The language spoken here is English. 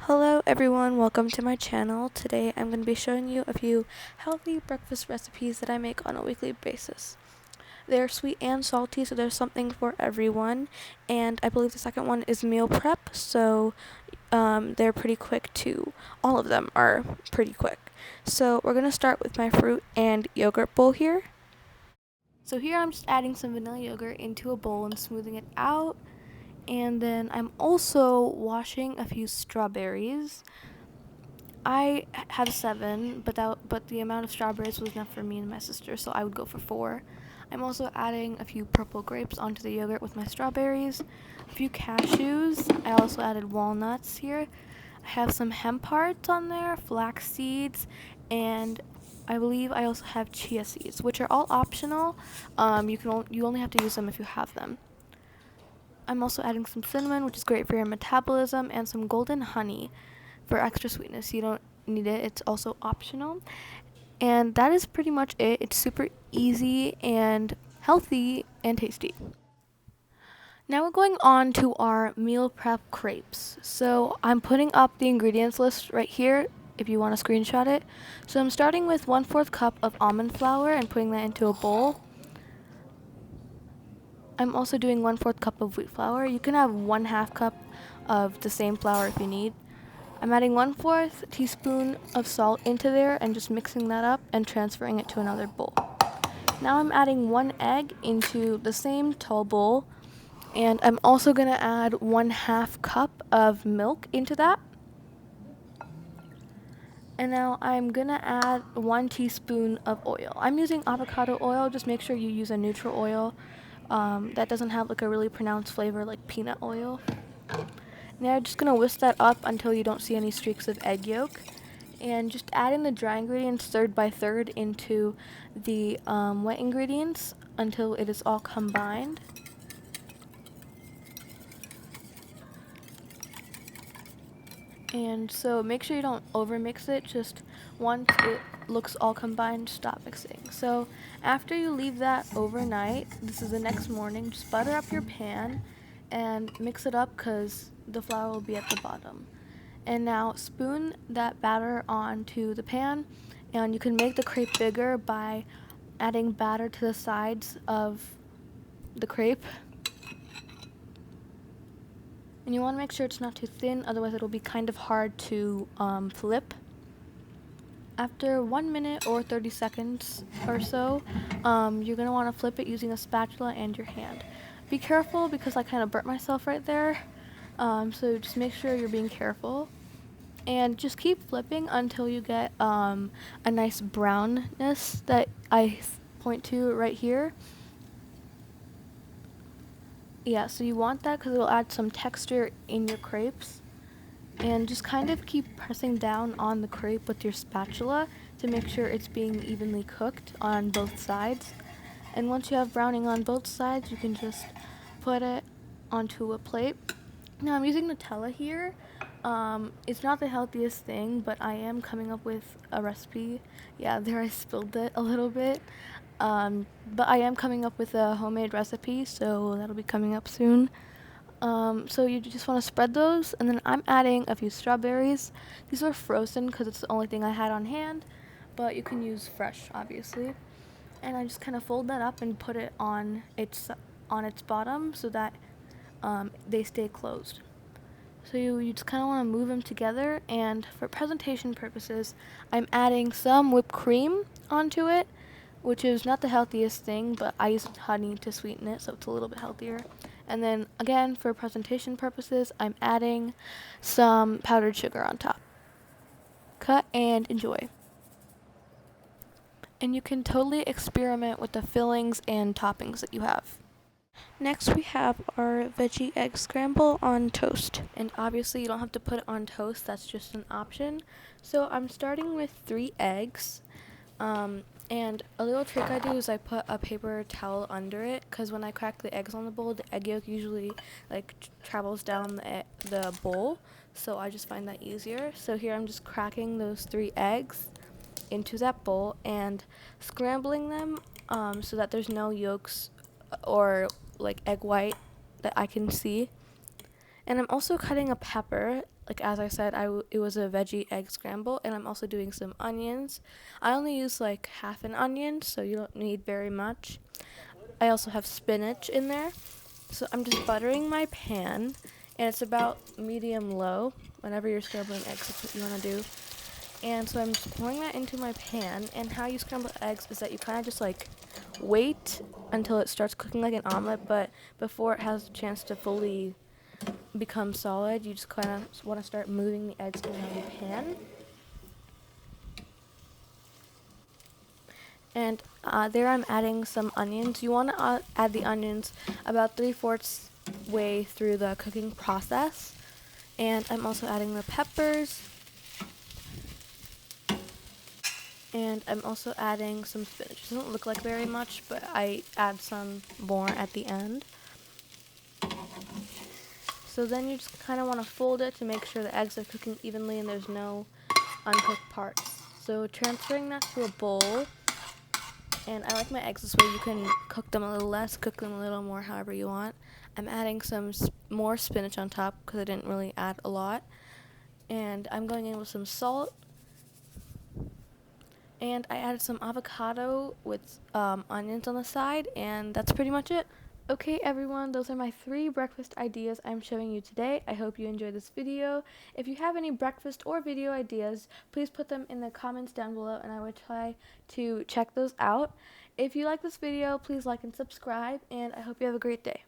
Hello everyone, welcome to my channel. Today I'm going to be showing you a few healthy breakfast recipes that I make on a weekly basis. They're sweet and salty, so there's something for everyone, and I believe the second one is meal prep, so they're pretty quick too. All of them are pretty quick. So we're going to start with my fruit and yogurt bowl here. So here I'm just adding some vanilla yogurt into a bowl and smoothing it out. And then I'm also washing a few strawberries. I had 7, but the amount of strawberries was enough for me and my sister, so I would go for 4. I'm also adding a few purple grapes onto the yogurt with my strawberries, a few cashews. I also added walnuts here. I have some hemp hearts on there, flax seeds, and I believe I also have chia seeds, which are all optional. You only have to use them if you have them. I'm also adding some cinnamon, which is great for your metabolism, and some golden honey for extra sweetness. You don't need it, it's also optional. And that is pretty much it. It's super easy and healthy and tasty. Now we're going on to our meal prep crepes. So I'm putting up the ingredients list right here if you want to screenshot it. So I'm starting with 1/4 cup of almond flour and putting that into a bowl. I'm also doing 1/4 cup of wheat flour. You can have 1/2 cup of the same flour if you need. I'm adding 1/4 teaspoon of salt into there and just mixing that up and transferring it to another bowl. Now I'm adding 1 egg into the same tall bowl, and I'm also going to add 1/2 cup of milk into that. And now I'm going to add 1 teaspoon of oil. I'm using avocado oil. Just make sure you use a neutral oil that doesn't have like a really pronounced flavor like peanut oil. Now I'm just going to whisk that up until you don't see any streaks of egg yolk. And just add in the dry ingredients third by third into the wet ingredients until it is all combined. And so make sure you don't over mix it, just once it looks all combined, stop mixing. So after you leave that overnight, this is the next morning, just butter up your pan and mix it up because the flour will be at the bottom. And now spoon that batter onto the pan, and you can make the crepe bigger by adding batter to the sides of the crepe. And you want to make sure it's not too thin, otherwise it'll be kind of hard to flip. After 1 minute or 30 seconds or so, you're going to want to flip it using a spatula and your hand. Be careful because I kind of burnt myself right there, so just make sure you're being careful. And just keep flipping until you get a nice brownness that I point to right here. Yeah, so you want that because it will add some texture in your crepes. And just kind of keep pressing down on the crepe with your spatula to make sure it's being evenly cooked on both sides. And once you have browning on both sides, you can just put it onto a plate. Now I'm using Nutella here. It's not the healthiest thing, but I am coming up with a recipe. Yeah, there I spilled it a little bit. But I am coming up with a homemade recipe, so that'll be coming up soon. So you just want to spread those, and then I'm adding a few strawberries. These are frozen because it's the only thing I had on hand, but you can use fresh, obviously. And I just kind of fold that up and put it on its bottom so that they stay closed. So you just kind of want to move them together, and for presentation purposes, I'm adding some whipped cream onto it, which is not the healthiest thing, but I use honey to sweeten it, so it's a little bit healthier. And then again, for presentation purposes, I'm adding some powdered sugar on top. Cut and enjoy. And you can totally experiment with the fillings and toppings that you have. Next we have our veggie egg scramble on toast. And obviously you don't have to put it on toast, that's just an option. So I'm starting with 3 eggs. And a little trick I do is I put a paper towel under it, because when I crack the eggs on the bowl, the egg yolk usually travels down the bowl, so I just find that easier. So here I'm just cracking those 3 eggs into that bowl and scrambling them so that there's no yolks or egg white that I can see. And I'm also cutting a pepper like as I said, it was a veggie egg scramble, and I'm also doing some onions. I only use like half an onion, so you don't need very much. I also have spinach in there. So I'm just buttering my pan, and it's about medium low. Whenever you're scrambling eggs, that's what you want to do. And so I'm just pouring that into my pan, and how you scramble eggs is that you kind of just like wait until it starts cooking like an omelet, but before it has a chance to fully become solid, you just kind of want to start moving the eggs around the pan. And there I'm adding some onions. You want to add the onions about 3/4 way through the cooking process. And I'm also adding the peppers. And I'm also adding some spinach. It doesn't look like very much, but I add some more at the end. So then you just kind of want to fold it to make sure the eggs are cooking evenly and there's no uncooked parts. So transferring that to a bowl. And I like my eggs this way. You can cook them a little less, cook them a little more, however you want. I'm adding some more spinach on top because I didn't really add a lot. And I'm going in with some salt. And I added some avocado with onions on the side, and that's pretty much it. Okay, everyone, those are my 3 breakfast ideas I'm showing you today. I hope you enjoyed this video. If you have any breakfast or video ideas, please put them in the comments down below, and I will try to check those out. If you like this video, please like and subscribe, and I hope you have a great day.